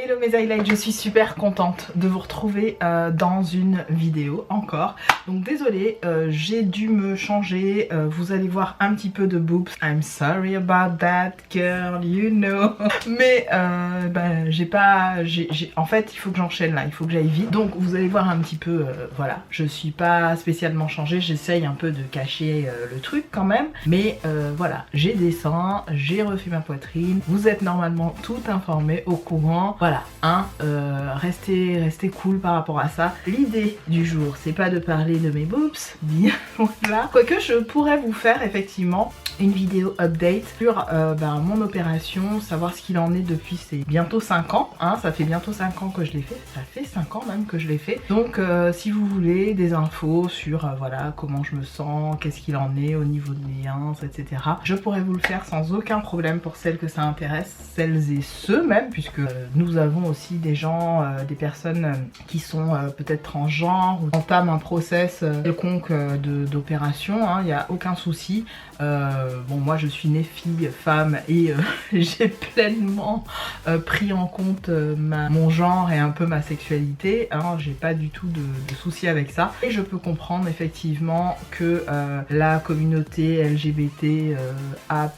Hello mes highlights, je suis super contente de vous retrouver dans une vidéo encore. Donc désolée, j'ai dû me changer, vous allez voir un petit peu de boobs. I'm sorry about that girl, you know. Mais en fait il faut que j'enchaîne là, il faut que j'aille vite. Donc vous allez voir un petit peu, voilà, je suis pas spécialement changée, j'essaye un peu de cacher le truc quand même. Mais voilà, j'ai des seins, j'ai refait ma poitrine, vous êtes normalement tout informés, au courant. Voilà, hein, restez cool par rapport à ça. L'idée du jour, c'est pas de parler de mes boobs, bien voilà. Quoique je pourrais vous faire effectivement une vidéo update sur mon opération, savoir ce qu'il en est depuis ces bientôt 5 ans, hein, ça fait bientôt 5 ans que je l'ai fait, ça fait 5 ans même que je l'ai fait. Donc si vous voulez des infos sur voilà comment je me sens, qu'est-ce qu'il en est au niveau de mes hanches, etc. Je pourrais vous le faire sans aucun problème pour celles que ça intéresse, celles et ceux même, puisque nous avons aussi des gens, des personnes qui sont peut-être transgenres ou entament un process quelconque d'opération, il n'y a aucun souci. Bon, moi je suis née fille, femme et j'ai pleinement pris en compte mon genre et un peu ma sexualité, hein, j'ai pas du tout de soucis avec ça. Et je peux comprendre effectivement que la communauté LGBT A+,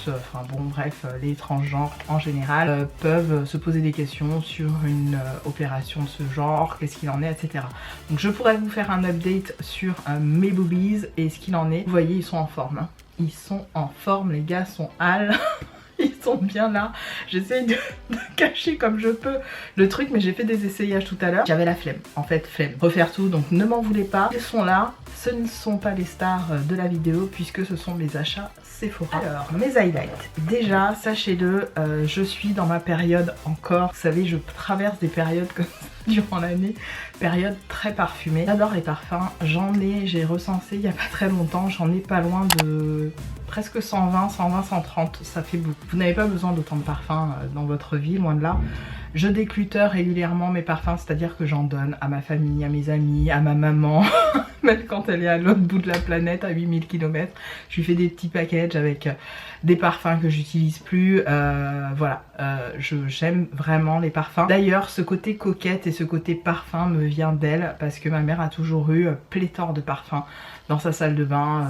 enfin bon bref, les transgenres en général peuvent se poser des questions sur une opération de ce genre, qu'est-ce qu'il en est, etc. Donc je pourrais vous faire un update sur mes boobies et ce qu'il en est. Vous voyez, ils sont en forme, hein. Ils sont en forme, les gars sont hal. Ils sont bien là. J'essaye de cacher comme je peux le truc, mais j'ai fait des essayages tout à l'heure. J'avais la flemme, en fait, flemme. Refaire tout, donc ne m'en voulez pas. Ils sont là. Ce ne sont pas les stars de la vidéo puisque ce sont mes achats Sephora. Alors, mes highlights. Déjà, sachez-le, je suis dans ma période encore. Vous savez, je traverse des périodes comme ça durant l'année. Période très parfumée. J'adore les parfums. J'ai recensé il n'y a pas très longtemps. J'en ai pas loin de presque 120, 130, ça fait beaucoup. Vous n'avez pas besoin d'autant de parfums dans votre vie, loin de là. Je décluteur régulièrement mes parfums, c'est-à-dire que j'en donne à ma famille, à mes amis, à ma maman, même quand elle est à l'autre bout de la planète, à 8000 km. Je lui fais des petits packages avec des parfums que j'utilise plus. Voilà, j'aime vraiment les parfums. D'ailleurs, ce côté coquette et ce côté parfum me vient d'elle, parce que ma mère a toujours eu pléthore de parfums dans sa salle de bain.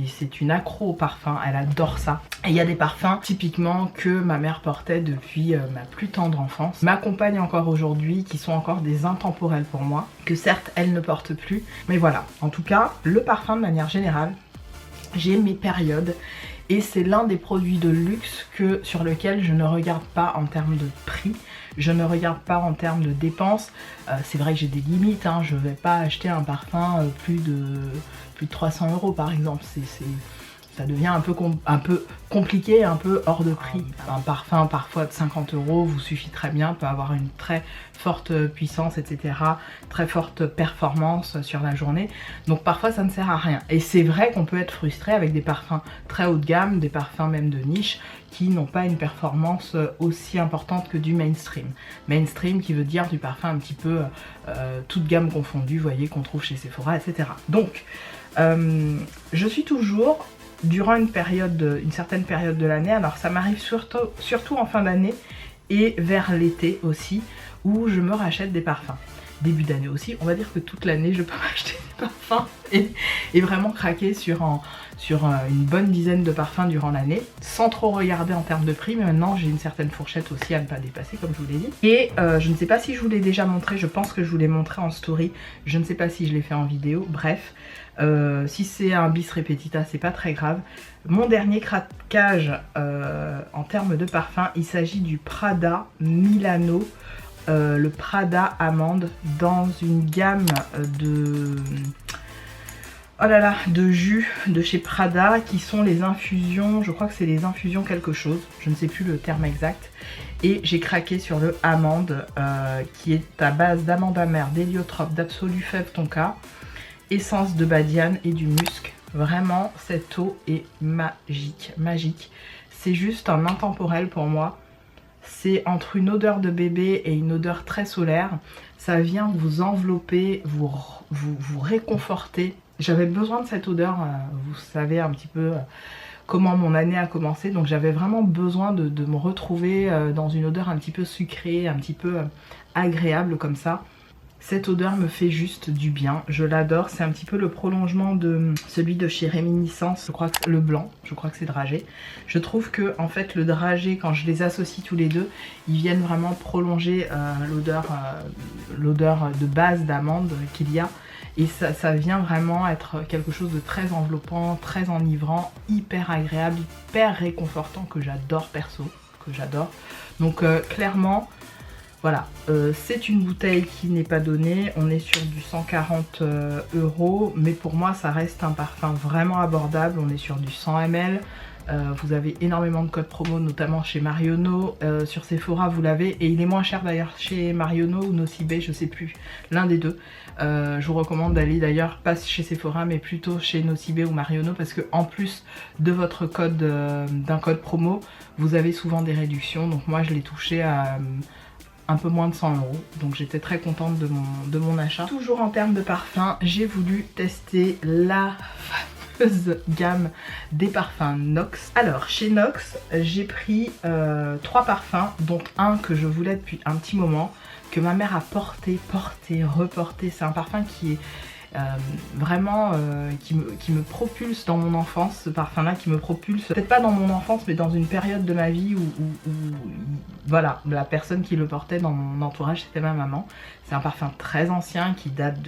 C'est une accro au parfum, elle adore ça. Et il y a des parfums typiquement que ma mère portait depuis ma plus tendre enfance, m'accompagnent encore aujourd'hui, qui sont encore des intemporels pour moi, que certes elle ne porte plus, mais voilà. En tout cas, le parfum de manière générale, j'ai mes périodes et c'est l'un des produits de luxe sur lequel je ne regarde pas en termes de prix, je ne regarde pas en termes de dépenses. C'est vrai que j'ai des limites, hein, je vais pas acheter un parfum plus de 300 € par exemple, ça devient un peu compliqué, un peu hors de prix. Un parfum parfois de 50 € vous suffit très bien, peut avoir une très forte puissance, etc. Très forte performance sur la journée. Donc parfois ça ne sert à rien. Et c'est vrai qu'on peut être frustré avec des parfums très haut de gamme, des parfums même de niche, qui n'ont pas une performance aussi importante que du mainstream. Mainstream qui veut dire du parfum un petit peu toute gamme confondue, vous voyez, qu'on trouve chez Sephora, etc. Donc je suis toujours durant une certaine période de l'année, alors ça m'arrive surtout en fin d'année et vers l'été aussi, où je me rachète des parfums. Début d'année aussi, on va dire que toute l'année je peux m'acheter des parfums et vraiment craquer sur une bonne dizaine de parfums durant l'année, sans trop regarder en termes de prix, mais maintenant j'ai une certaine fourchette aussi à ne pas dépasser comme je vous l'ai dit. Et je ne sais pas si je vous l'ai déjà montré, je pense que je vous l'ai montré en story, je ne sais pas si je l'ai fait en vidéo, bref. Si c'est un bis repetita, c'est pas très grave. Mon dernier craquage en termes de parfum, il s'agit du Prada Milano, le Prada Amande, dans une gamme de jus de chez Prada, qui sont les infusions, je crois que c'est les infusions quelque chose, je ne sais plus le terme exact. Et j'ai craqué sur le Amande, qui est à base d'amande amère, d'héliotrope, d'absolu fève tonka, essence de badiane et du musc. Vraiment, cette eau est magique, magique. C'est juste un intemporel pour moi. C'est entre une odeur de bébé et une odeur très solaire. Ça vient vous envelopper, vous réconforter. J'avais besoin de cette odeur, vous savez, un petit peu comment mon année a commencé. Donc j'avais vraiment besoin de me retrouver dans une odeur un petit peu sucrée, un petit peu agréable comme ça. Cette odeur me fait juste du bien, je l'adore. C'est un petit peu le prolongement de celui de chez Réminiscence, je crois que le blanc, je crois que c'est dragé. Je trouve que en fait le dragé, quand je les associe tous les deux, ils viennent vraiment prolonger l'odeur de base d'amande qu'il y a. Et ça vient vraiment être quelque chose de très enveloppant, très enivrant, hyper agréable, hyper réconfortant, que j'adore perso, que j'adore. Donc clairement, voilà, c'est une bouteille qui n'est pas donnée, on est sur du 140 €, mais pour moi ça reste un parfum vraiment abordable, on est sur du 100 ml. Vous avez énormément de codes promo, notamment chez Marionneau, sur Sephora vous l'avez, et il est moins cher d'ailleurs chez Marionneau ou Nocibé, je sais plus, l'un des deux. Je vous recommande d'aller d'ailleurs pas chez Sephora mais plutôt chez Nocibé ou Marionneau, parce que en plus de votre code, d'un code promo, vous avez souvent des réductions. Donc moi je l'ai touché à un peu moins de 100 €, donc j'étais très contente de mon achat. Toujours en termes de parfum, j'ai voulu tester la fameuse gamme des parfums Nox. Alors chez Nox, j'ai pris 3 parfums, dont un que je voulais depuis un petit moment, que ma mère a porté, reporté. C'est un parfum qui est vraiment qui me propulse dans mon enfance, ce parfum là, qui me propulse, peut-être pas dans mon enfance mais dans une période de ma vie où voilà, la personne qui le portait dans mon entourage c'était ma maman. C'est un parfum très ancien qui date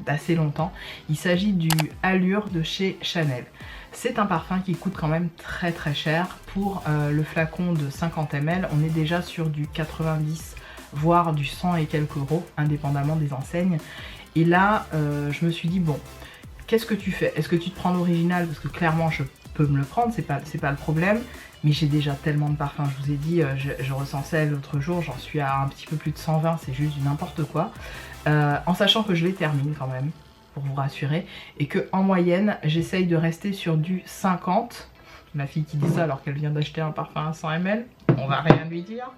d'assez longtemps. Il s'agit du Allure de chez Chanel. C'est un parfum qui coûte quand même très cher. Pour le flacon de 50 ml, on est déjà sur du 90 voire du 100 et quelques euros, indépendamment des enseignes. Et là, je me suis dit, bon, qu'est-ce que tu fais? Est-ce que tu te prends l'original? Parce que clairement, je peux me le prendre, c'est pas le problème. Mais j'ai déjà tellement de parfums, je vous ai dit, je recensais l'autre jour, j'en suis à un petit peu plus de 120, c'est juste du n'importe quoi. En sachant que je les termine quand même, pour vous rassurer. Et que en moyenne, j'essaye de rester sur du 50. Ma fille qui dit ça alors qu'elle vient d'acheter un parfum à 100 ml, on va rien lui dire,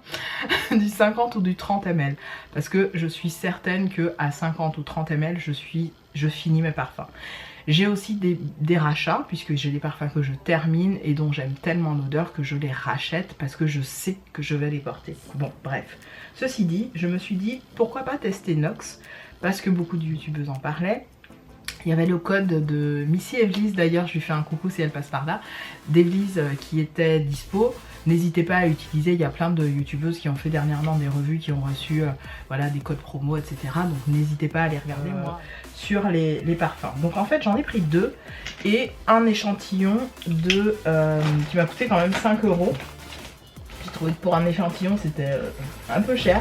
du 50 ou du 30 ml. Parce que je suis certaine que à 50 ou 30 ml, je finis mes parfums. J'ai aussi des rachats, puisque j'ai des parfums que je termine et dont j'aime tellement l'odeur que je les rachète parce que je sais que je vais les porter. Bon, bref. Ceci dit, je me suis dit, pourquoi pas tester Nox, parce que beaucoup de youtubeuses en parlaient. Il y avait le code de Missy Evelyse, d'ailleurs je lui fais un coucou si elle passe par là, d'Evelyse qui était dispo. N'hésitez pas à utiliser, il y a plein de youtubeuses qui ont fait dernièrement des revues, qui ont reçu voilà, des codes promo, etc. Donc n'hésitez pas à aller regarder moi sur les parfums. Donc en fait j'en ai pris 2 et un échantillon de qui m'a coûté quand même 5 €. J'ai trouvé que pour un échantillon c'était un peu cher.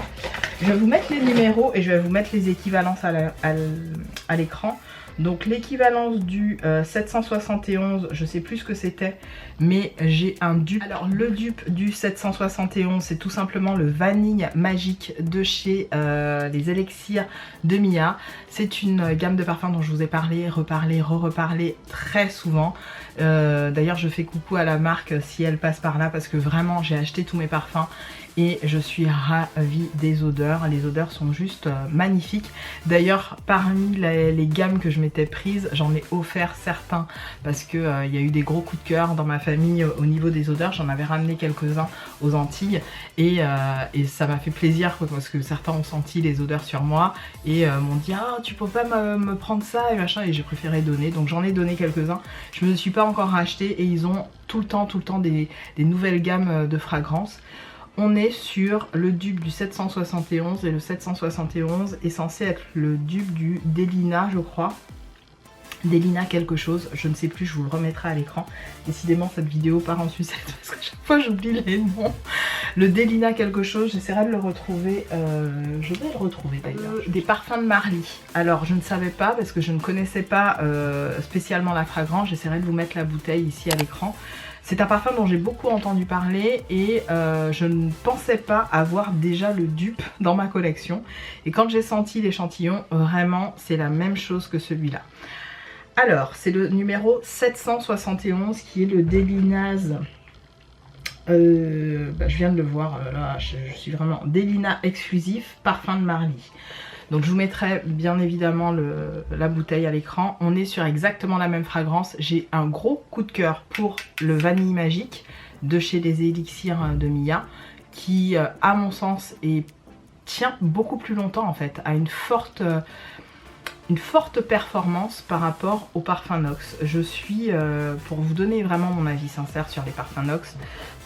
Je vais vous mettre les numéros et je vais vous mettre les équivalences à l'écran. Donc l'équivalence du 771, je sais plus ce que c'était, mais j'ai un dupe. Alors le dupe du 771, c'est tout simplement le Vanille Magique de chez les Élixirs de Mia. C'est une gamme de parfums dont je vous ai parlé, reparlé très souvent. D'ailleurs je fais coucou à la marque si elle passe par là, parce que vraiment j'ai acheté tous mes parfums et je suis ravie des odeurs. Les odeurs sont juste magnifiques. D'ailleurs parmi les gammes que je m'étais prises, j'en ai offert certains parce que il y a eu des gros coups de cœur dans ma famille au niveau des odeurs. J'en avais ramené quelques-uns aux Antilles et ça m'a fait plaisir parce que certains ont senti les odeurs sur moi et m'ont dit ah tu peux pas me prendre ça et machin, et j'ai préféré donner. Donc j'en ai donné quelques-uns. Je me suis pas encore racheté et ils ont tout le temps des nouvelles gammes de fragrances. On est sur le dupe du 771 et le 771 est censé être le dupe du Delina, je crois. Delina quelque chose, je ne sais plus, je vous le remettrai à l'écran. Décidément cette vidéo part en sucette parce que chaque fois j'oublie les noms. Le Delina quelque chose, j'essaierai de le retrouver, je vais le retrouver d'ailleurs. Des parfums de Marly. Alors je ne savais pas parce que je ne connaissais pas spécialement la fragrance, j'essaierai de vous mettre la bouteille ici à l'écran. C'est un parfum dont j'ai beaucoup entendu parler et je ne pensais pas avoir déjà le dupe dans ma collection. Et quand j'ai senti l'échantillon, vraiment c'est la même chose que celui-là. Alors c'est le numéro 771 qui est le Delinaz. Je viens de le voir, là je suis vraiment Delina exclusif, parfum de Marly. Donc je vous mettrai bien évidemment la bouteille à l'écran. On est sur exactement la même fragrance. J'ai un gros coup de cœur pour le Vanille Magique de chez les Élixirs de Mia, qui à mon sens tient beaucoup plus longtemps en fait, a une forte performance par rapport aux parfums Nox. Je suis, pour vous donner vraiment mon avis sincère sur les parfums Nox,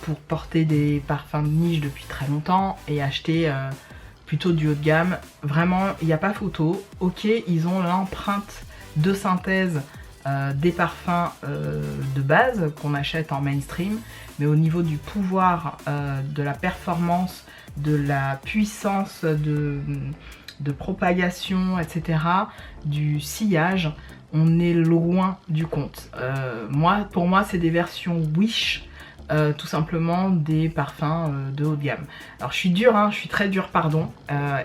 pour porter des parfums de niche depuis très longtemps et acheter plutôt du haut de gamme, vraiment il n'y a pas photo. Ok, ils ont l'empreinte de synthèse des parfums de base qu'on achète en mainstream, mais au niveau du pouvoir, de la performance, de la puissance de propagation, etc., du sillage, on est loin du compte. Pour moi, c'est des versions Wish, tout simplement des parfums de haut de gamme. Alors je suis dure, hein, je suis très dure, pardon,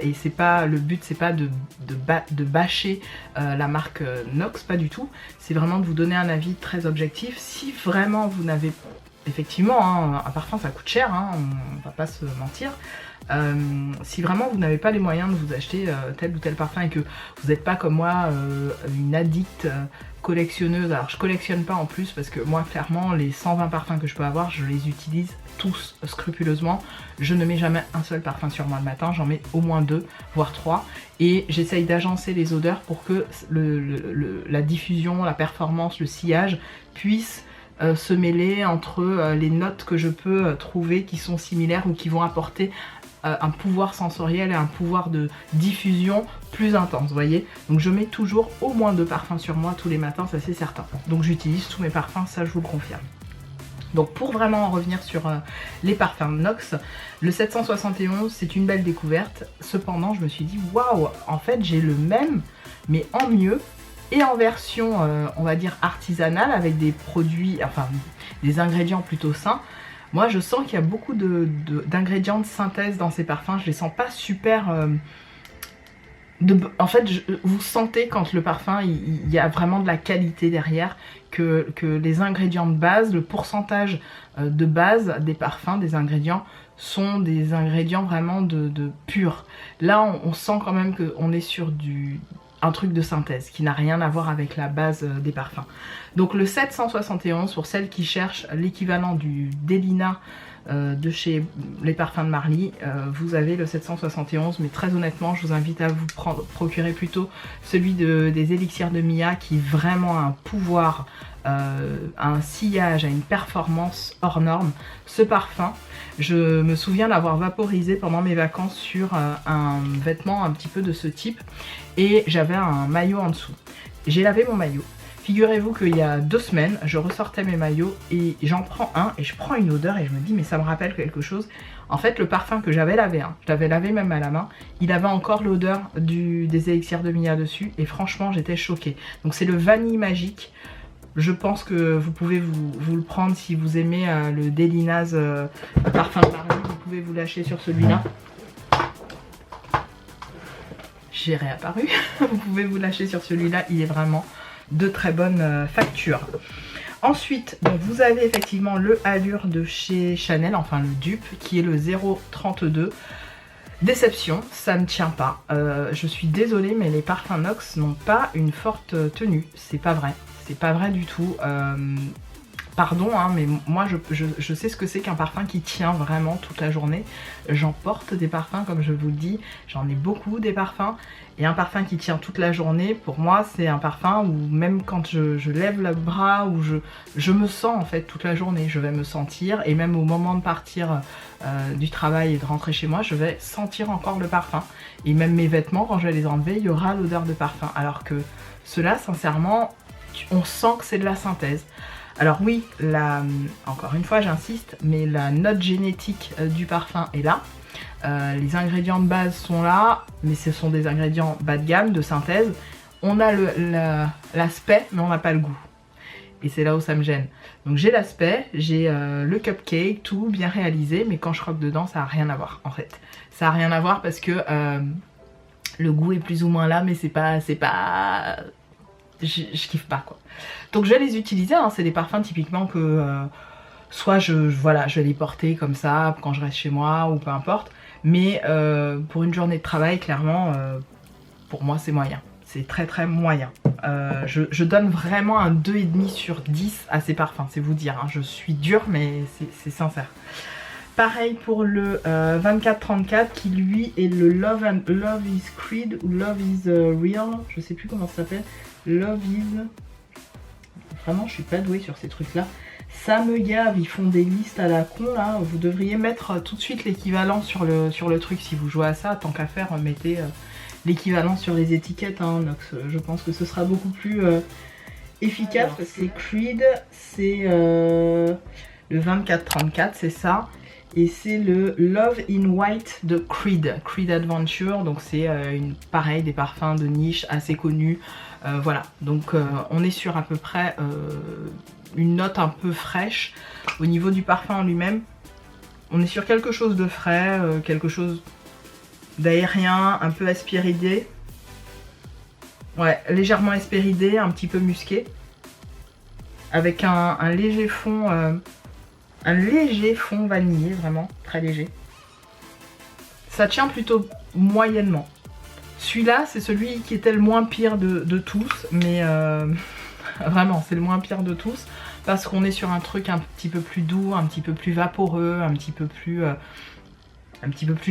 et c'est pas le but, c'est pas de bâcher la marque Nox, pas du tout. C'est vraiment de vous donner un avis très objectif. Si vraiment vous n'avez, effectivement, hein, un parfum ça coûte cher, hein, on va pas se mentir. Si vraiment vous n'avez pas les moyens de vous acheter tel ou tel parfum et que vous n'êtes pas comme moi une addict collectionneuse, alors je collectionne pas en plus parce que moi clairement les 120 parfums que je peux avoir, je les utilise tous scrupuleusement. Je ne mets jamais un seul parfum sur moi le matin, j'en mets au moins 2 voire 3 et j'essaye d'agencer les odeurs pour que la diffusion, la performance, le sillage puisse se mêler entre les notes que je peux trouver qui sont similaires ou qui vont apporter un pouvoir sensoriel et un pouvoir de diffusion plus intense, vous voyez. Donc je mets toujours au moins 2 parfums sur moi tous les matins, ça c'est certain. Donc j'utilise tous mes parfums, ça je vous le confirme. Donc pour vraiment en revenir sur les parfums Nox, le 771 c'est une belle découverte. Cependant je me suis dit waouh, en fait j'ai le même mais en mieux et en version on va dire artisanale avec des produits, enfin des ingrédients plutôt sains. Moi je sens qu'il y a beaucoup d'ingrédients de synthèse dans ces parfums, je les sens pas super... en fait vous sentez quand le parfum il y a vraiment de la qualité derrière, que les ingrédients de base, le pourcentage de base des parfums, des ingrédients, sont des ingrédients vraiment de purs. Là on sent quand même qu'on est sur un truc de synthèse qui n'a rien à voir avec la base des parfums. Donc le 771, pour celles qui cherchent l'équivalent du Delina de chez les parfums de Marly, vous avez le 771, mais très honnêtement je vous invite à vous procurer plutôt celui des Élixirs de Mia, qui vraiment a un pouvoir, un sillage, a une performance hors norme. Ce parfum, je me souviens l'avoir vaporisé pendant mes vacances sur un vêtement un petit peu de ce type et j'avais un maillot en dessous. J'ai lavé mon maillot. Figurez-vous qu'il y a 2 semaines, je ressortais mes maillots et j'en prends un et je prends une odeur et je me dis mais ça me rappelle quelque chose. En fait le parfum que j'avais lavé, hein, je l'avais lavé même à la main, il avait encore l'odeur des Élixirs de Mia dessus et franchement j'étais choquée. Donc c'est le Vanille Magique. Je pense que vous pouvez vous le prendre si vous aimez le Delinaz parfum de Marly, vous pouvez vous lâcher sur celui-là. J'ai réapparu. Vous pouvez vous lâcher sur celui-là, il est vraiment de très bonne facture. Ensuite, donc vous avez effectivement le Allure de chez Chanel, enfin le dupe, qui est le 032. Déception, ça ne tient pas. Je suis désolée, mais les parfums Nox n'ont pas une forte tenue. C'est pas vrai. C'est pas vrai du tout. Pardon, hein, mais moi je sais ce que c'est qu'un parfum qui tient vraiment toute la journée. J'en porte des parfums, comme je vous le dis, j'en ai beaucoup des parfums. Et un parfum qui tient toute la journée, pour moi c'est un parfum où même quand je lève le bras, où je me sens en fait toute la journée, je vais me sentir, et même au moment de partir du travail et de rentrer chez moi, je vais sentir encore le parfum. Et même mes vêtements, quand je vais les enlever, il y aura l'odeur de parfum. Alors que ceux-là, sincèrement, on sent que c'est de la synthèse. Alors oui, encore une fois j'insiste, mais la note génétique du parfum est là. Les ingrédients de base sont là, mais ce sont des ingrédients bas de gamme, de synthèse. On a l'aspect, mais on n'a pas le goût. Et c'est là où ça me gêne. Donc j'ai l'aspect, j'ai le cupcake, tout bien réalisé, mais quand je croque dedans, ça n'a rien à voir en fait. Ça n'a rien à voir parce que le goût est plus ou moins là, mais c'est pas... Je kiffe pas quoi. Donc je vais les utiliser, hein. C'est des parfums typiquement que soit je vais les porter comme ça quand je reste chez moi ou peu importe. Mais pour une journée de travail, clairement, pour moi c'est moyen. C'est très très moyen. Je donne vraiment un 2,5 sur 10 à ces parfums, c'est vous dire. Hein. Je suis dure mais c'est sincère. Pareil pour le 24-34 qui lui est le Love is Creed ou Love is Real. Je sais plus comment ça s'appelle. Love is... Vraiment je suis pas douée sur ces trucs là. Ça me gave, ils font des listes à la con là. Vous devriez mettre tout de suite l'équivalent sur le truc si vous jouez à ça. Tant qu'à faire, mettez l'équivalent sur les étiquettes. Hein, Nox. Je pense que ce sera beaucoup plus efficace. Alors, parce que Creed, c'est le 24-34, c'est ça. Et c'est le Love in White de Creed, Creed Adventure. Donc c'est pareil, des parfums de niche assez connus. Voilà, donc on est sur à peu près une note un peu fraîche. Au niveau du parfum en lui-même, on est sur quelque chose de frais, quelque chose d'aérien, un peu aspiridé. Ouais, légèrement aspiridé, un petit peu musqué. Avec un léger fond... un léger fond vanillé, vraiment, très léger. Ça tient plutôt moyennement. Celui-là, c'est celui qui était le moins pire de tous, mais vraiment, c'est le moins pire de tous, parce qu'on est sur un truc un petit peu plus doux, un petit peu plus vaporeux, un petit peu plus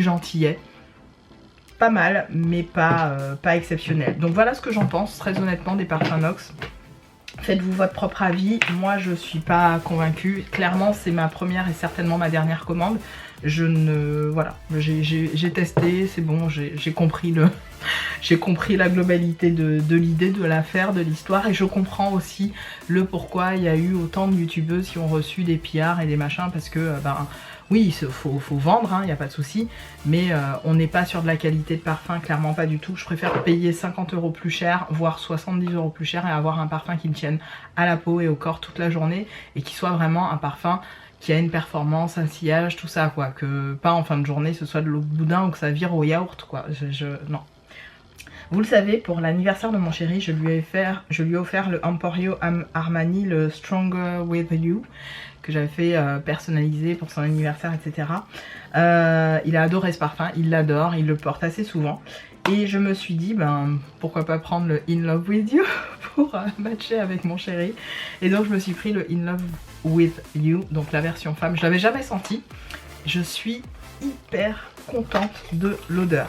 gentillet. Pas mal, mais pas exceptionnel. Donc voilà ce que j'en pense, très honnêtement, des parfums Nox. Faites-vous votre propre avis, moi je suis pas convaincue, clairement c'est ma première et certainement ma dernière commande. Voilà, j'ai testé, c'est bon, j'ai compris la globalité de l'idée, de l'affaire, de l'histoire, et je comprends aussi le pourquoi il y a eu autant de youtubeuses qui ont reçu des PR et des machins, parce que oui, il faut vendre, il n'y a pas de souci, mais on n'est pas sur de la qualité de parfum, clairement pas du tout. Je préfère payer 50 € plus cher, voire 70 € plus cher, et avoir un parfum qui me tienne à la peau et au corps toute la journée, et qui soit vraiment un parfum qui a une performance, un sillage, tout ça, quoi. Que pas en fin de journée ce soit de l'eau de boudin ou que ça vire au yaourt, quoi. Non. Vous le savez, pour l'anniversaire de mon chéri, je lui ai offert le Emporio Armani, le Stronger With You, que j'avais fait personnaliser pour son anniversaire, etc. Il a adoré ce parfum, il l'adore, il le porte assez souvent. Et je me suis dit, pourquoi pas prendre le In Love With You pour matcher avec mon chéri. Et donc je me suis pris le In Love With You, donc la version femme. Je l'avais jamais senti. Je suis hyper contente de l'odeur.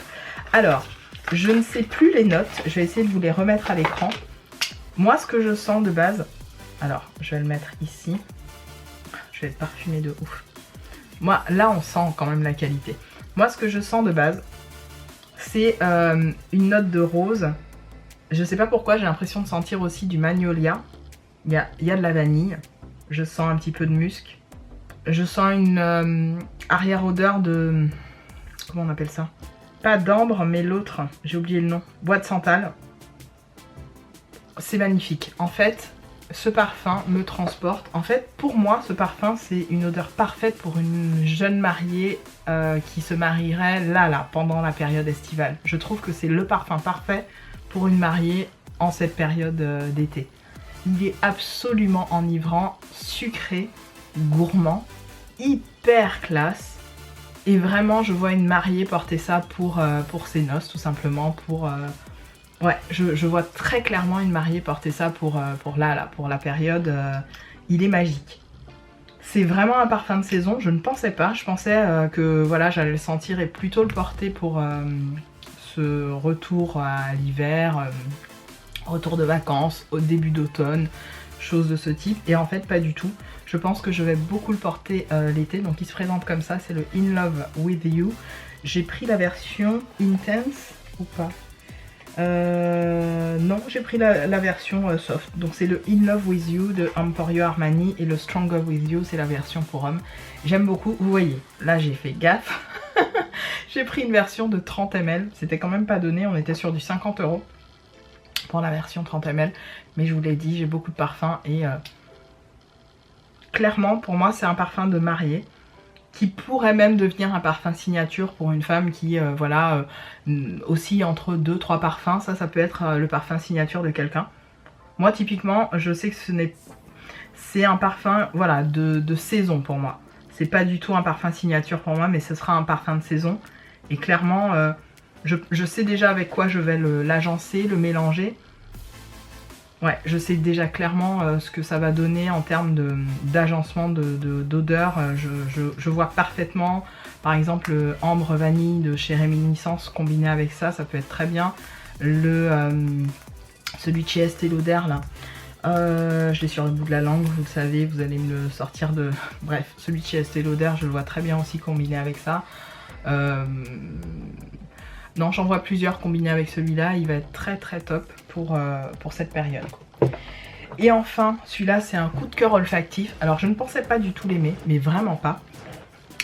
Alors, je ne sais plus les notes, je vais essayer de vous les remettre à l'écran. Moi, ce que je sens de base, alors je vais le mettre ici. Je vais être parfumée de ouf. Moi, là, on sent quand même la qualité. Moi, ce que je sens de base, c'est une note de rose. Je sais pas pourquoi, j'ai l'impression de sentir aussi du magnolia. Il y a de la vanille. Je sens un petit peu de musc. Je sens une arrière-odeur de... Comment on appelle ça? Pas d'ambre, mais l'autre, j'ai oublié le nom. Bois de santal. C'est magnifique. En fait, ce parfum me transporte. En fait, pour moi, ce parfum, c'est une odeur parfaite pour une jeune mariée qui se marierait là, pendant la période estivale. Je trouve que c'est le parfum parfait pour une mariée en cette période d'été. Il est absolument enivrant, sucré, gourmand, hyper classe. Et vraiment, je vois une mariée porter ça pour ses noces, tout simplement. Ouais, je vois très clairement une mariée porter ça pour la période. Il est magique. C'est vraiment un parfum de saison, je ne pensais pas. Je pensais que voilà, j'allais le sentir et plutôt le porter pour ce retour à l'hiver, retour de vacances, au début d'automne, choses de ce type. Et en fait, pas du tout. Je pense que je vais beaucoup le porter l'été, donc il se présente comme ça, c'est le In Love With You. J'ai pris la version Intense ou pas? Non, j'ai pris la version soft. Donc c'est le In Love With You de Emporio Armani et le Stronger With You, c'est la version pour hommes. J'aime beaucoup, vous voyez, là j'ai fait gaffe. J'ai pris une version de 30 ml, c'était quand même pas donné, on était sur du 50 € pour la version 30 ml. Mais je vous l'ai dit, j'ai beaucoup de parfums et... clairement, pour moi, c'est un parfum de mariée qui pourrait même devenir un parfum signature pour une femme qui, voilà, oscille entre 2-3 parfums. Ça peut être le parfum signature de quelqu'un. Moi, typiquement, je sais que c'est un parfum, voilà, de saison pour moi. C'est pas du tout un parfum signature pour moi, mais ce sera un parfum de saison. Et clairement, Je sais déjà avec quoi je vais l'agencer, le mélanger. Ouais, je sais déjà clairement ce que ça va donner en termes d'agencement d'odeur. Je vois parfaitement, par exemple, le ambre vanille de chez Réminiscence combiné avec ça, ça peut être très bien. Celui de chez Estée Lauder là, je l'ai sur le bout de la langue, vous le savez, vous allez me le sortir de... Bref, celui de chez Estée Lauder, je le vois très bien aussi combiné avec ça. Non, j'en vois plusieurs combinés avec celui-là, il va être très très top pour cette période. Et enfin, celui-là, c'est un coup de cœur olfactif. Alors, je ne pensais pas du tout l'aimer, mais vraiment pas.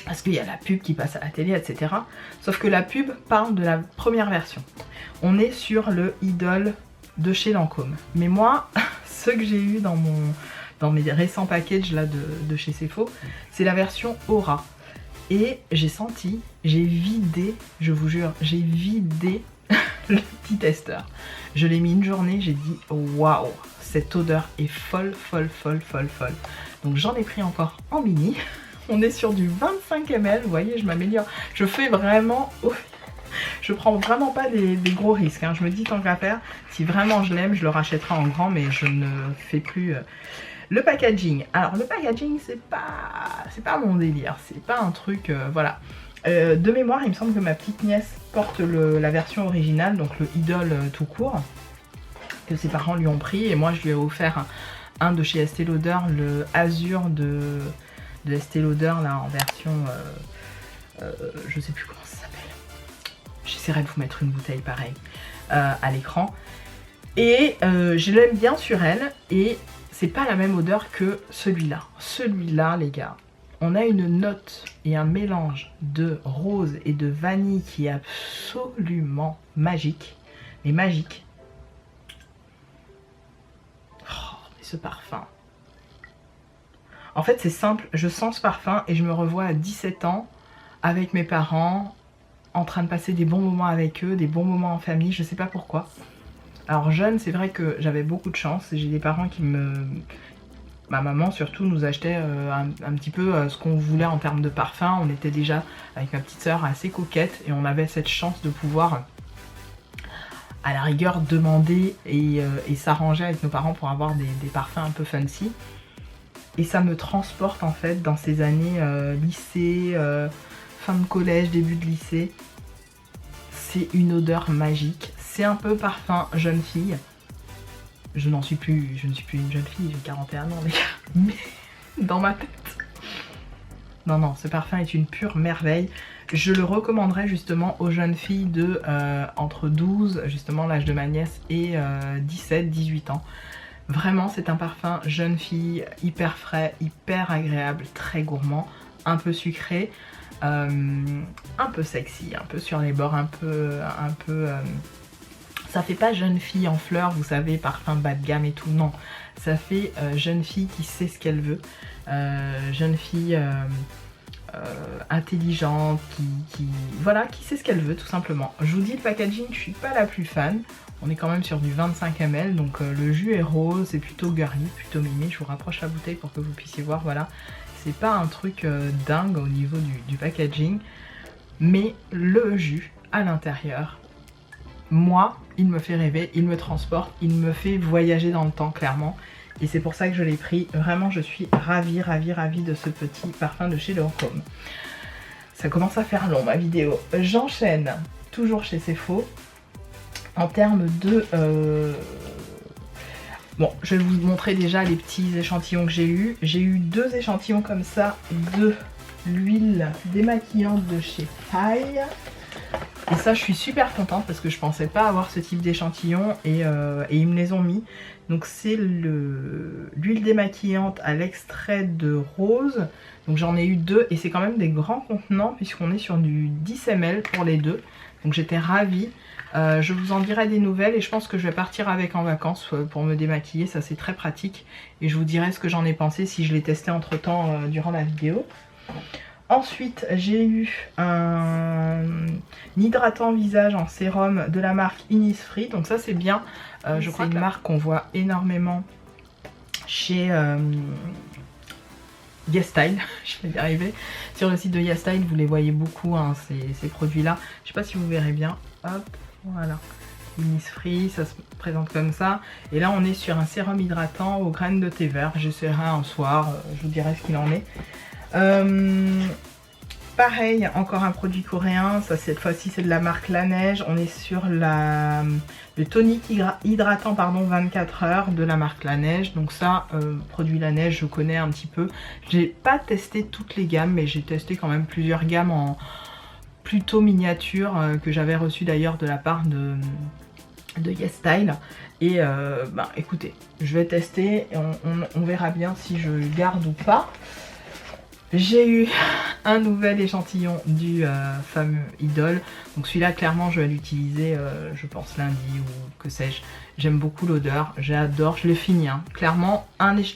Parce qu'il y a la pub qui passe à la télé, etc. Sauf que la pub parle de la première version. On est sur le Idol de chez Lancôme. Mais moi, ce que j'ai eu dans mes récents packages là, de chez Cefo, c'est la version Aura. Et j'ai senti, j'ai vidé, je vous jure, j'ai vidé le petit testeur. Je l'ai mis une journée, j'ai dit waouh, cette odeur est folle, folle, folle, folle, folle. Donc j'en ai pris encore en mini. On est sur du 25 ml, vous voyez, je m'améliore. Je fais vraiment... Je prends vraiment pas des gros risques. Hein. Je me dis tant qu'à faire, si vraiment je l'aime, je le rachèterai en grand, mais je ne fais plus... Le packaging. Alors le packaging, c'est pas mon délire. C'est pas un truc... voilà. De mémoire, il me semble que ma petite nièce porte la version originale, donc le Idol tout court, que ses parents lui ont pris. Et moi, je lui ai offert un de chez Estée Lauder, le Azur de Estée Lauder, là, en version... je sais plus comment ça s'appelle. J'essaierai de vous mettre une bouteille pareille à l'écran. Et je l'aime bien sur elle. Et c'est pas la même odeur que celui-là. Celui-là, les gars, on a une note et un mélange de rose et de vanille qui est absolument magique. Mais magique. Oh, mais ce parfum. En fait, c'est simple. Je sens ce parfum et je me revois à 17 ans avec mes parents, en train de passer des bons moments avec eux, des bons moments en famille. Je sais pas pourquoi. Alors jeune, c'est vrai que j'avais beaucoup de chance. J'ai des parents qui ma maman surtout nous achetait un petit peu ce qu'on voulait en termes de parfum. On était déjà avec ma petite sœur assez coquette et on avait cette chance de pouvoir à la rigueur demander et s'arranger avec nos parents pour avoir des parfums un peu fancy. Et ça me transporte en fait dans ces années lycée, fin de collège, début de lycée. C'est une odeur magique. C'est un peu parfum jeune fille. Je ne suis plus une jeune fille, j'ai 41 ans les gars. Mais dans ma tête. Non, non, ce parfum est une pure merveille. Je le recommanderais justement aux jeunes filles de entre 12, justement l'âge de ma nièce, et 17-18 ans. Vraiment, c'est un parfum jeune fille, hyper frais, hyper agréable, très gourmand, un peu sucré, un peu sexy, un peu sur les bords, un peu ça fait pas jeune fille en fleurs, vous savez, parfum bas de gamme et tout, non. Ça fait jeune fille qui sait ce qu'elle veut, jeune fille intelligente, voilà, qui sait ce qu'elle veut tout simplement. Je vous dis, le packaging, je suis pas la plus fan. On est quand même sur du 25 ml, donc le jus est rose, c'est plutôt girly, plutôt mimi. Je vous rapproche la bouteille pour que vous puissiez voir, voilà. C'est pas un truc dingue au niveau du packaging, mais le jus à l'intérieur, moi, il me fait rêver, il me transporte, il me fait voyager dans le temps, clairement. Et c'est pour ça que je l'ai pris. Vraiment, je suis ravie, ravie, ravie de ce petit parfum de chez Lancôme. Ça commence à faire long, ma vidéo. J'enchaîne, toujours chez Cefo. En termes de... Bon, je vais vous montrer déjà les petits échantillons que j'ai eu. J'ai eu 2 échantillons comme ça de l'huile démaquillante de chez Paille. Et ça, je suis super contente parce que je pensais pas avoir ce type d'échantillon et ils me les ont mis. Donc c'est l'huile démaquillante à l'extrait de rose. Donc j'en ai eu 2 et c'est quand même des grands contenants puisqu'on est sur du 10 ml pour les 2. Donc j'étais ravie. Je vous en dirai des nouvelles et je pense que je vais partir avec en vacances pour me démaquiller. Ça, c'est très pratique. Et je vous dirai ce que j'en ai pensé si je l'ai testé entre temps durant la vidéo. Ensuite, j'ai eu un hydratant visage en sérum de la marque Innisfree. Donc ça, c'est bien. Je crois que c'est une marque qu'on voit énormément chez YesStyle, je vais y arriver. Sur le site de YesStyle, vous les voyez beaucoup, hein, ces produits-là. Je sais pas si vous verrez bien. Hop, voilà. Innisfree, ça se présente comme ça. Et là, on est sur un sérum hydratant aux graines de thé vert. J'essaierai un soir, je vous dirai ce qu'il en est. Pareil, encore un produit coréen. Ça, cette fois-ci, c'est de la marque Laneige. On est sur le tonique hydratant 24 heures de la marque Laneige. Donc ça, produit Laneige, je connais un petit peu. J'ai pas testé toutes les gammes, mais j'ai testé quand même plusieurs gammes en plutôt miniature que j'avais reçu d'ailleurs de la part de YesStyle. Et écoutez, je vais tester et on verra bien si je garde ou pas. J'ai eu un nouvel échantillon du fameux Idol. Donc celui-là, clairement, je vais l'utiliser, je pense, lundi ou que sais-je. J'aime beaucoup l'odeur, j'adore, je l'ai fini. Hein. Clairement,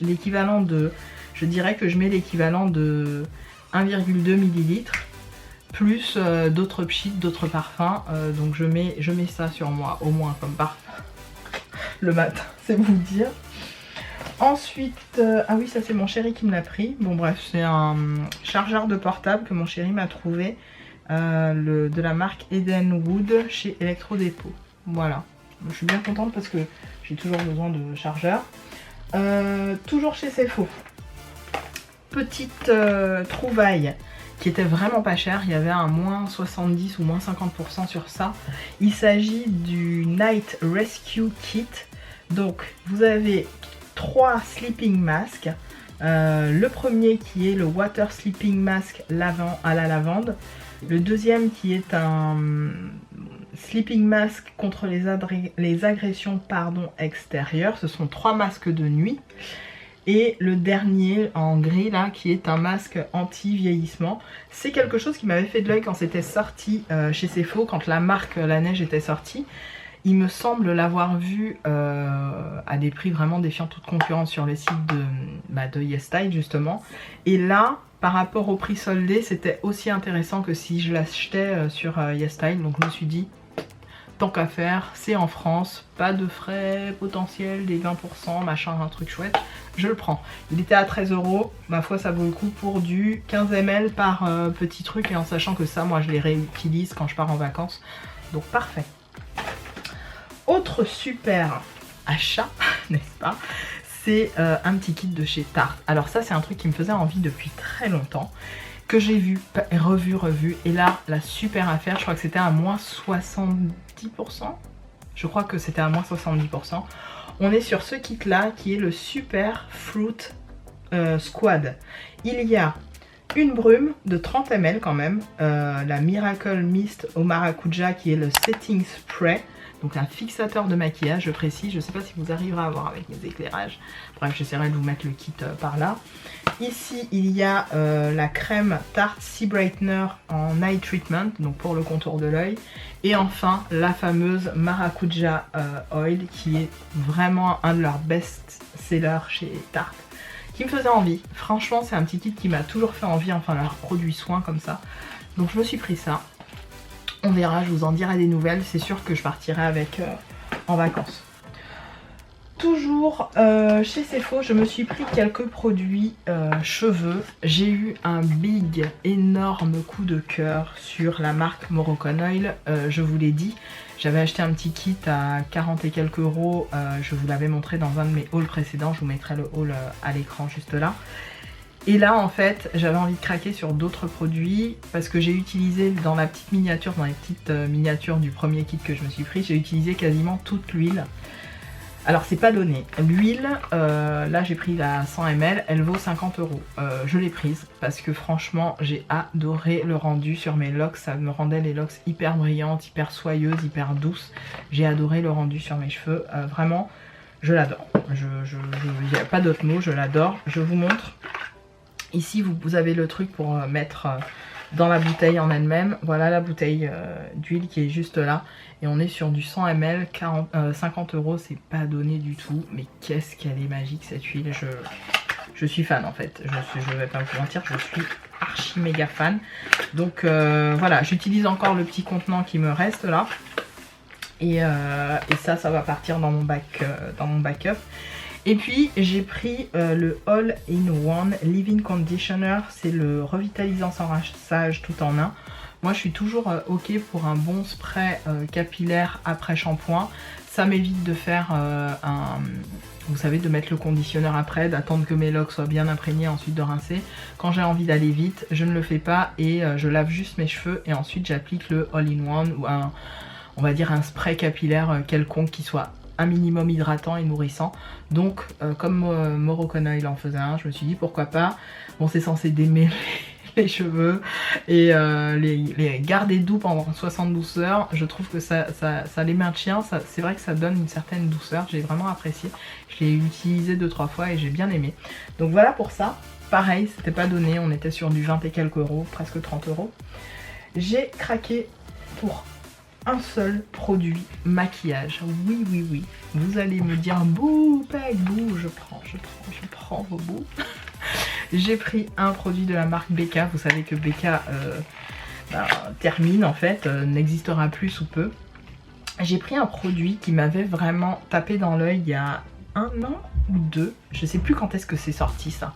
l'équivalent de... Je dirais que je mets l'équivalent de 1,2 ml plus d'autres pchits, d'autres parfums. Donc je mets ça sur moi, au moins, comme parfum. Le matin, c'est vous dire. Ensuite, ah oui, ça c'est mon chéri qui me l'a pris. Bon bref, c'est un chargeur de portable que mon chéri m'a trouvé. De la marque Edenwood chez Electrodépôt. Voilà. Je suis bien contente parce que j'ai toujours besoin de chargeur. Toujours chez Cefo. Petite trouvaille qui était vraiment pas cher. Il y avait un moins 70 ou moins 50% sur ça. Il s'agit du Night Rescue Kit. Donc, vous avez 3 sleeping masks. Le premier qui est le Water Sleeping Mask à la lavande. Le deuxième qui est un sleeping mask contre les agressions extérieures. Ce sont 3 masques de nuit. Et le dernier en gris là qui est un masque anti-vieillissement. C'est quelque chose qui m'avait fait de l'œil quand c'était sorti chez Cefo, quand la marque Laneige était sortie. Il me semble l'avoir vu à des prix vraiment défiant toute concurrence sur le site de YesStyle justement. Et là, par rapport au prix soldé, c'était aussi intéressant que si je l'achetais sur YesStyle. Donc je me suis dit, tant qu'à faire, c'est en France, pas de frais potentiels, des 20%, machin, un truc chouette, je le prends. Il était à 13 €, ma foi ça vaut le coup pour du 15 ml par petit truc, et en sachant que ça, moi je les réutilise quand je pars en vacances, donc parfait. Autre super achat, n'est-ce pas, c'est un petit kit de chez Tarte. Alors ça c'est un truc qui me faisait envie depuis très longtemps, que j'ai vu, revu, et là la super affaire, je crois que c'était à moins 70%, je crois que c'était à moins 70%. On est sur ce kit là qui est le Super Fruit Squad. Il y a une brume de 30 ml quand même, la Miracle Mist au maracuja qui est le Setting Spray. Donc un fixateur de maquillage, je précise, je ne sais pas si vous arriverez à voir avec mes éclairages. Bref, j'essaierai de vous mettre le kit par là. Ici, il y a la crème Tarte Sea Brightener en Night Treatment, donc pour le contour de l'œil. Et enfin, la fameuse Maracuja Oil, qui est vraiment un de leurs best-sellers chez Tarte, qui me faisait envie. Franchement, c'est un petit kit qui m'a toujours fait envie, enfin leurs produits soins comme ça. Donc je me suis pris ça. On verra, je vous en dirai des nouvelles. C'est sûr que je partirai avec en vacances. Toujours chez Cefo, je me suis pris quelques produits cheveux. J'ai eu un énorme coup de cœur sur la marque Moroccan Oil. Je vous l'ai dit, j'avais acheté un petit kit à 40 et quelques €. Je vous l'avais montré dans un de mes hauls précédents. Je vous mettrai le haul à l'écran juste là. Et là en fait j'avais envie de craquer sur d'autres produits parce que j'ai utilisé dans la petite miniature, dans les petites miniatures du premier kit que je me suis pris, j'ai utilisé quasiment toute l'huile. Alors c'est pas donné. L'huile, là j'ai pris la 100 ml, elle vaut 50 €. Je l'ai prise parce que franchement j'ai adoré le rendu sur mes locks. Ça me rendait les locks hyper brillantes, hyper soyeuses, hyper douces. J'ai adoré le rendu sur mes cheveux, vraiment je l'adore. Il n'y a pas d'autre mot, je l'adore. Je vous montre. Ici, vous avez le truc pour mettre dans la bouteille en elle-même. Voilà la bouteille d'huile qui est juste là. Et on est sur du 100 ml, 50 €, c'est pas donné du tout. Mais qu'est-ce qu'elle est magique cette huile. Je suis fan en fait. Je vais pas vous mentir, je suis archi méga fan. Donc voilà, j'utilise encore le petit contenant qui me reste là. Et ça va partir dans mon backup. Et puis j'ai pris le All-in-One Leave-In Conditioner, c'est le revitalisant sans rinçage tout en un. Moi je suis toujours ok pour un bon spray capillaire après shampoing. Ça m'évite de faire vous savez, de mettre le conditionneur après, d'attendre que mes locks soient bien imprégnés, ensuite de rincer. Quand j'ai envie d'aller vite, je ne le fais pas et je lave juste mes cheveux et ensuite j'applique le All-in-One ou on va dire un spray capillaire quelconque qui soit un minimum hydratant et nourrissant. Donc comme Moroccan Oil en faisait un, je me suis dit pourquoi pas. Bon, c'est censé démêler les cheveux et les garder doux pendant 72 heures. Je trouve que ça les maintient, c'est vrai que ça donne une certaine douceur, j'ai vraiment apprécié. Je l'ai utilisé 2-3 fois et j'ai bien aimé. Donc voilà pour ça. Pareil, c'était pas donné, on était sur du 20 et quelques euros, presque 30 euros. J'ai craqué pour un seul produit maquillage. Oui, oui, oui. Vous allez me dire bouh, pec, bouh, je prends vos bouts. J'ai pris un produit de la marque Becca. Vous savez que Becca termine en fait, n'existera plus sous peu. J'ai pris un produit qui m'avait vraiment tapé dans l'œil il y a 1 an ou 2, je sais plus quand est-ce que c'est sorti ça.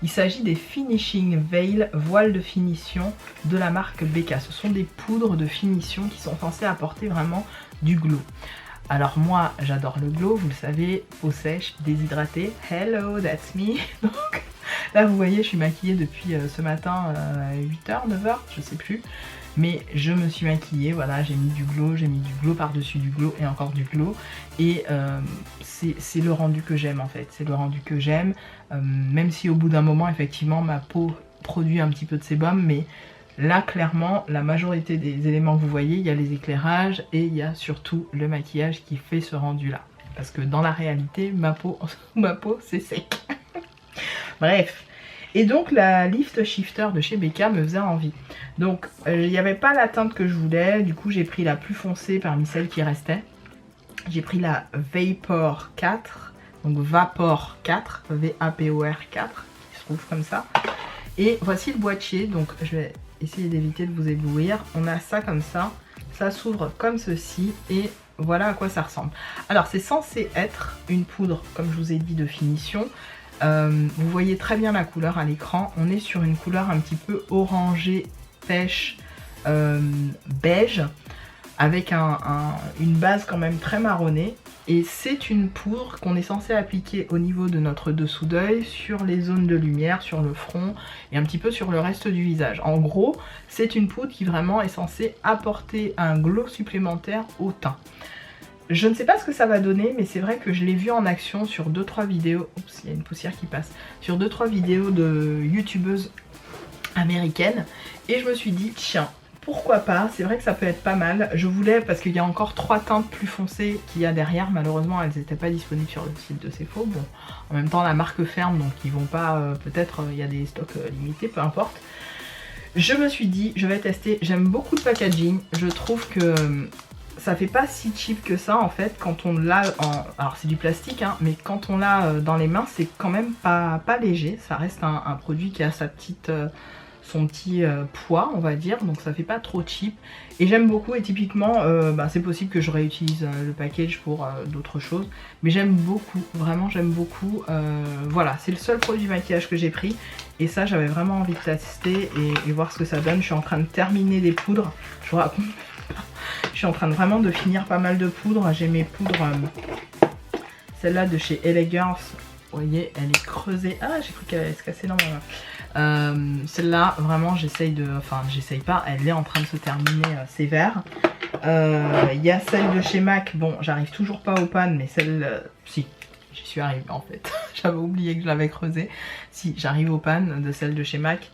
Il s'agit des Finishing Veil voiles de finition de la marque Becca. Ce sont des poudres de finition qui sont censées apporter vraiment du glow. Alors moi j'adore le glow, vous le savez, peau sèche, déshydratée, hello that's me. Donc là vous voyez je suis maquillée depuis ce matin 8h, 9h, je sais plus. Mais je me suis maquillée, voilà, j'ai mis du glow par-dessus du glow et encore du glow. Et c'est le rendu que j'aime en fait, c'est le rendu que j'aime. Même si au bout d'un moment, effectivement, ma peau produit un petit peu de sébum, mais là, clairement, la majorité des éléments que vous voyez, il y a les éclairages et il y a surtout le maquillage qui fait ce rendu-là. Parce que dans la réalité, ma peau c'est sec. Bref. Et donc la Lift Shifter de chez Becca me faisait envie. Donc il n'y avait pas la teinte que je voulais, du coup j'ai pris la plus foncée parmi celles qui restaient. J'ai pris la Vapor 4, donc Vapor 4, V-A-P-O-R 4, qui se trouve comme ça. Et voici le boîtier, donc je vais essayer d'éviter de vous éblouir. On a ça comme ça s'ouvre comme ceci et voilà à quoi ça ressemble. Alors c'est censé être une poudre, comme je vous ai dit, de finition. Vous voyez très bien la couleur à l'écran, on est sur une couleur un petit peu orangée, pêche, beige, avec une base quand même très marronnée. Et c'est une poudre qu'on est censé appliquer au niveau de notre dessous d'œil, sur les zones de lumière, sur le front et un petit peu sur le reste du visage. En gros, c'est une poudre qui vraiment est censée apporter un glow supplémentaire au teint. Je ne sais pas ce que ça va donner, mais c'est vrai que je l'ai vu en action sur 2-3 vidéos. Oups, il y a une poussière qui passe. Sur 2-3 vidéos de youtubeuses américaines. Et je me suis dit, tiens, pourquoi pas? C'est vrai que ça peut être pas mal. Je voulais, parce qu'il y a encore 3 teintes plus foncées qu'il y a derrière. Malheureusement, elles n'étaient pas disponibles sur le site de Sephora. Bon, en même temps, la marque ferme, donc ils vont pas... peut-être il y a des stocks limités, peu importe. Je me suis dit, je vais tester. J'aime beaucoup le packaging. Je trouve que... ça fait pas si cheap que ça en fait quand on l'a en... alors c'est du plastique hein, mais quand on l'a dans les mains c'est quand même pas léger. Ça reste un produit qui a son petit poids on va dire, donc ça fait pas trop cheap. Et j'aime beaucoup et typiquement c'est possible que je réutilise le package pour d'autres choses. Mais j'aime beaucoup, vraiment j'aime beaucoup. Voilà, c'est le seul produit maquillage que j'ai pris. Et ça j'avais vraiment envie de tester et voir ce que ça donne. Je suis en train de terminer des poudres, je vous raconte. Je suis en train de vraiment de finir pas mal de poudres. J'ai mes poudres, celle-là de chez Elegance. Vous voyez, elle est creusée. Ah, j'ai cru qu'elle allait se casser dans ma main. Celle-là, vraiment, j'essaye de... Enfin, j'essaye pas. Elle est en train de se terminer sévère. Il y a celle de chez MAC. Bon, j'arrive toujours pas aux pannes, mais celle... si, j'y suis arrivée en fait. J'avais oublié que je l'avais creusée. Si, j'arrive aux pannes de celle de chez MAC.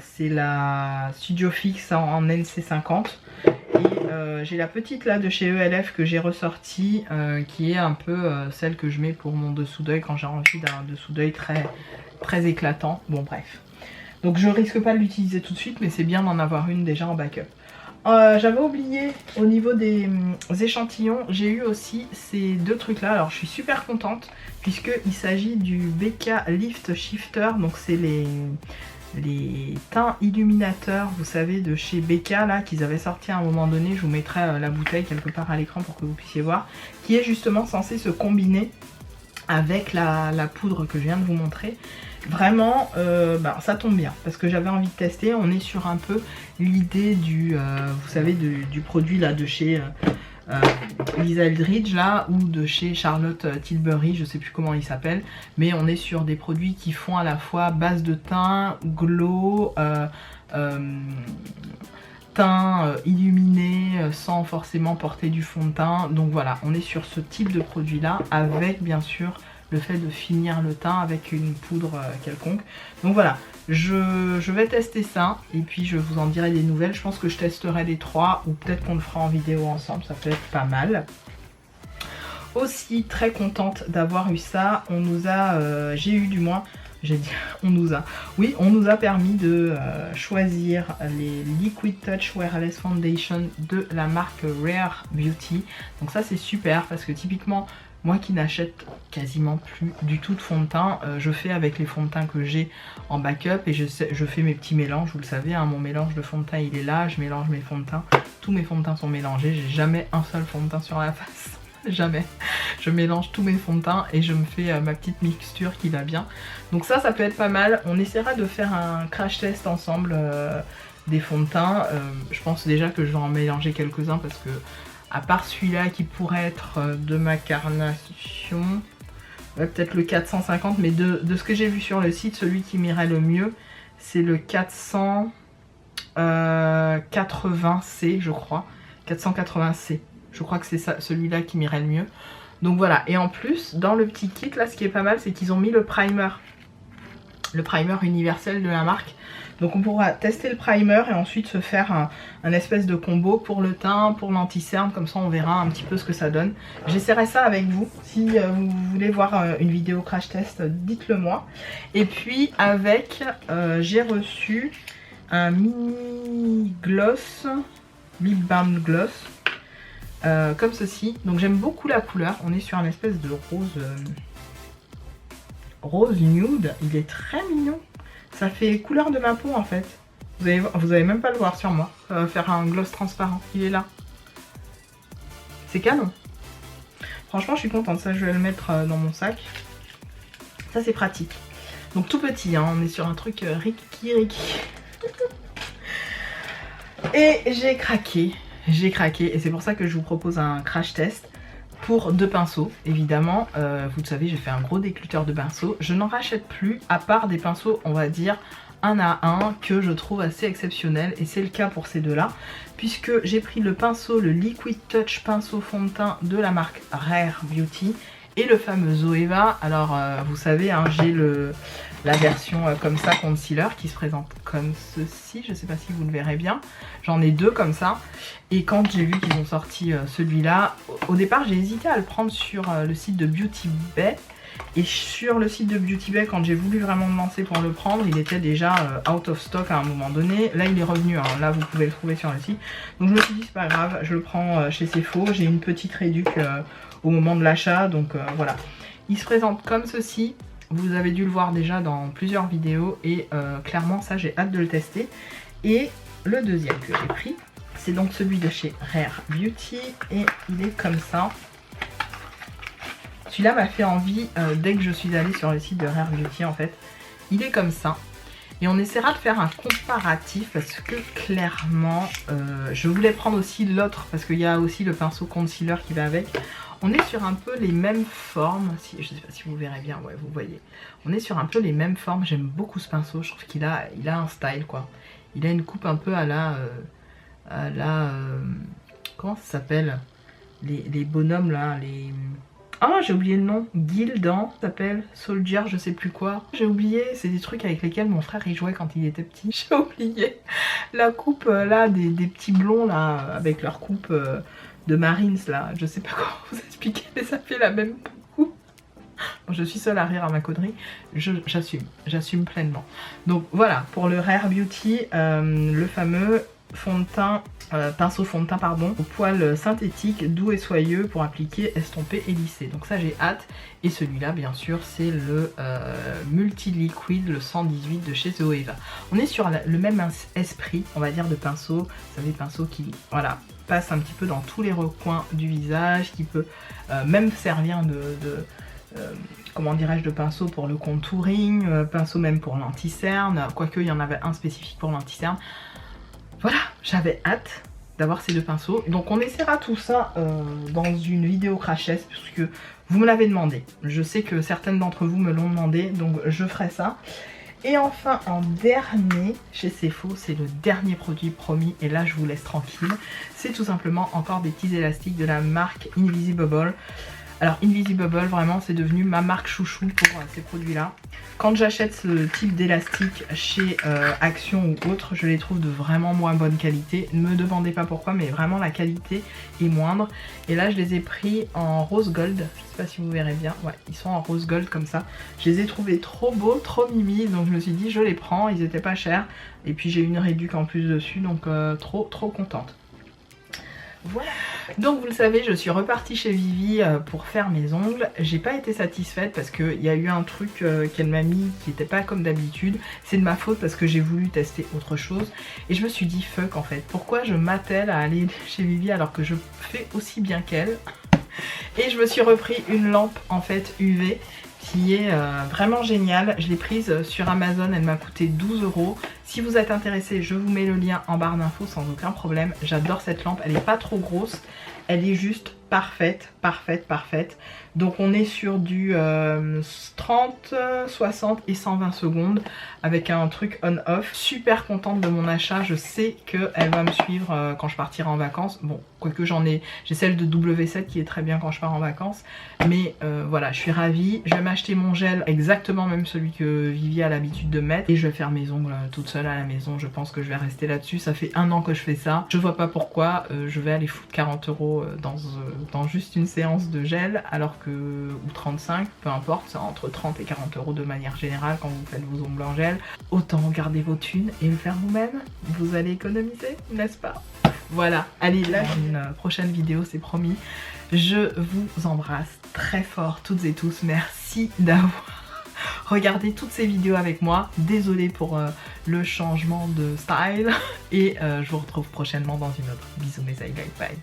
C'est la Studio Fix en NC50. Et j'ai la petite là de chez ELF que j'ai ressortie qui est un peu celle que je mets pour mon dessous d'œil quand j'ai envie d'un dessous d'œil très éclatant. Bon bref. Donc je risque pas de l'utiliser tout de suite mais c'est bien d'en avoir une déjà en backup. J'avais oublié au niveau des échantillons, j'ai eu aussi ces deux trucs là. Alors je suis super contente puisqu'il s'agit du Becca Lift Shifter. Donc c'est les teints illuminateurs, vous savez, de chez Becca là, qu'ils avaient sorti à un moment donné. Je vous mettrai la bouteille quelque part à l'écran pour que vous puissiez voir, qui est justement censé se combiner avec la poudre que je viens de vous montrer. Vraiment, ça tombe bien parce que j'avais envie de tester. On est sur un peu l'idée du, vous savez, du produit là de chez Lisa Eldridge là, ou de chez Charlotte Tilbury, je sais plus comment il s'appelle, mais on est sur des produits qui font à la fois base de teint, glow, teint illuminé sans forcément porter du fond de teint. Donc voilà, on est sur ce type de produit là avec bien sûr le fait de finir le teint avec une poudre quelconque. Donc voilà, je vais tester ça et puis je vous en dirai des nouvelles. Je pense que je testerai les 3 ou peut-être qu'on le fera en vidéo ensemble, ça peut être pas mal. Aussi très contente d'avoir eu ça. On nous a, j'ai eu du moins, j'ai dit on nous a, oui on nous a permis de choisir les Liquid Touch Wearless Foundation de la marque Rare Beauty. Donc ça c'est super parce que typiquement moi qui n'achète quasiment plus du tout de fond de teint, je fais avec les fonds de teint que j'ai en backup et je fais mes petits mélanges, vous le savez, hein, mon mélange de fond de teint il est là, je mélange mes fonds de teint, tous mes fonds de teint sont mélangés, j'ai jamais un seul fond de teint sur la face. Jamais. Je mélange tous mes fonds de teint et je me fais ma petite mixture qui va bien. Donc ça peut être pas mal. On essaiera de faire un crash test ensemble des fonds de teint. Je pense déjà que je vais en mélanger quelques-uns parce que à part celui-là qui pourrait être de ma carnation, peut-être le 450, mais de ce que j'ai vu sur le site, celui qui m'irait le mieux, c'est le 480C, je crois. 480C. Je crois que c'est ça, celui-là qui m'irait le mieux. Donc voilà, et en plus, dans le petit kit, là, ce qui est pas mal, c'est qu'ils ont mis le primer. Le primer universel de la marque. Donc on pourra tester le primer et ensuite se faire un espèce de combo pour le teint, pour l'anti-cerne. Comme ça, on verra un petit peu ce que ça donne. J'essaierai ça avec vous. Si vous voulez voir une vidéo crash test, dites-le moi. Et puis avec, j'ai reçu un mini gloss, lip balm gloss. Comme ceci, donc j'aime beaucoup la couleur, on est sur un espèce de rose nude, il est très mignon, ça fait couleur de ma peau en fait, vous allez même pas le voir sur moi, ça va faire un gloss transparent, il est là, c'est canon, franchement je suis contente, ça je vais le mettre dans mon sac, ça c'est pratique, donc tout petit, hein, on est sur un truc riki. Et j'ai craqué et c'est pour ça que je vous propose un crash test pour 2 pinceaux évidemment. Vous le savez, j'ai fait un gros décluteur de pinceaux. Je n'en rachète plus à part des pinceaux on va dire 1 à 1 que je trouve assez exceptionnels et c'est le cas pour ces deux-là puisque j'ai pris le pinceau, le Liquid Touch pinceau fond de teint de la marque Rare Beauty et le fameux Zoeva. Alors vous savez, hein, j'ai la version comme ça concealer qui se présente comme ceci, je sais pas si vous le verrez bien, j'en ai 2 comme ça et quand j'ai vu qu'ils ont sorti celui-là, au départ j'ai hésité à le prendre sur le site de Beauty Bay et sur le site de Beauty Bay quand j'ai voulu vraiment me lancer pour le prendre il était déjà out of stock à un moment donné, là il est revenu, hein. Là vous pouvez le trouver sur le site, donc je me suis dit c'est pas grave, je le prends chez Sephora, j'ai une petite réduc au moment de l'achat, donc voilà, il se présente comme ceci. Vous avez dû le voir déjà dans plusieurs vidéos et clairement ça j'ai hâte de le tester. Et le deuxième que j'ai pris, c'est donc celui de chez Rare Beauty et il est comme ça. Celui-là m'a fait envie dès que je suis allée sur le site de Rare Beauty en fait. Il est comme ça. Et on essaiera de faire un comparatif parce que clairement, je voulais prendre aussi l'autre parce qu'il y a aussi le pinceau concealer qui va avec. On est sur un peu les mêmes formes, je ne sais pas si vous verrez bien, ouais vous voyez. On est sur un peu les mêmes formes, j'aime beaucoup ce pinceau, je trouve qu'il a un style quoi. Il a une coupe un peu à la comment ça s'appelle, les bonhommes là, les... Ah j'ai oublié le nom, Gildan, ça s'appelle Soldier, je sais plus quoi. J'ai oublié, c'est des trucs avec lesquels mon frère il jouait quand il était petit. J'ai oublié la coupe là, des petits blonds là, avec leur coupe... de Marines là, je sais pas comment vous expliquer mais ça fait la même coupe. Bon, je suis seule à rire à ma connerie, j'assume pleinement. Donc voilà, pour le Rare Beauty, le fameux fond de teint, pinceau fond de teint pardon, au poil synthétique, doux et soyeux pour appliquer, estomper et lisser. Donc ça j'ai hâte. Et celui-là bien sûr c'est le Multi Liquid, le 118 de chez Zoeva. On est sur le même esprit on va dire de pinceau, vous savez pinceau qui voilà passe un petit peu dans tous les recoins du visage, qui peut même servir comment dirais-je, de pinceaux pour le contouring, pinceaux même pour l'anti-cerne, quoique il y en avait un spécifique pour l'anti-cerne. Voilà, j'avais hâte d'avoir ces deux pinceaux. Donc on essaiera tout ça dans une vidéo crashesse puisque vous me l'avez demandé. Je sais que certaines d'entre vous me l'ont demandé, donc je ferai ça. Et enfin en dernier, chez Cefo, c'est le dernier produit promis et là je vous laisse tranquille. C'est tout simplement encore des petits élastiques de la marque Invisibubble. Alors Invisibubble, vraiment c'est devenu ma marque chouchou pour ces produits là. Quand j'achète ce type d'élastique chez Action ou autre, je les trouve de vraiment moins bonne qualité. Ne me demandez pas pourquoi, mais vraiment la qualité est moindre. Et là je les ai pris en rose gold, je sais pas si vous verrez bien, ouais ils sont en rose gold comme ça. Je les ai trouvés trop beaux, trop mimi, donc je me suis dit je les prends, ils étaient pas chers. Et puis j'ai une réduc en plus dessus, donc trop contente. Voilà, donc vous le savez, je suis repartie chez Vivi pour faire mes ongles. J'ai pas été satisfaite parce qu'il y a eu un truc qu'elle m'a mis qui n'était pas comme d'habitude. C'est de ma faute parce que j'ai voulu tester autre chose. Et je me suis dit fuck en fait, pourquoi je m'attelle à aller chez Vivi alors que je fais aussi bien qu'elle. Et je me suis repris une lampe en fait UV qui est vraiment géniale. Je l'ai prise sur Amazon, elle m'a coûté 12 €. Si vous êtes intéressé, je vous mets le lien en barre d'infos sans aucun problème. J'adore cette lampe, elle n'est pas trop grosse, elle est juste parfaite. Donc on est sur du 30, 60 et 120 secondes avec un truc on-off. Super contente de mon achat, je sais qu'elle va me suivre quand je partirai en vacances. Bon, quoique j'ai celle de W7 qui est très bien quand je pars en vacances. Mais voilà, je suis ravie. Je vais m'acheter mon gel, exactement même celui que Vivi a l'habitude de mettre. Et je vais faire mes ongles toute seule à la maison. Je pense que je vais rester là-dessus. Ça fait 1 an que je fais ça. Je vois pas pourquoi je vais aller foutre 40 € dans juste une séance de gel alors que, ou 35, peu importe, c'est entre 30 et 40 € de manière générale quand vous faites vos ongles en gel. Autant garder vos thunes et le faire vous-même, vous allez économiser, n'est-ce pas? Voilà, allez, là une prochaine vidéo, c'est promis. Je vous embrasse très fort toutes et tous, merci d'avoir regardé toutes ces vidéos avec moi. Désolée pour le changement de style et je vous retrouve prochainement dans une autre. Bisous mes highlights, bye.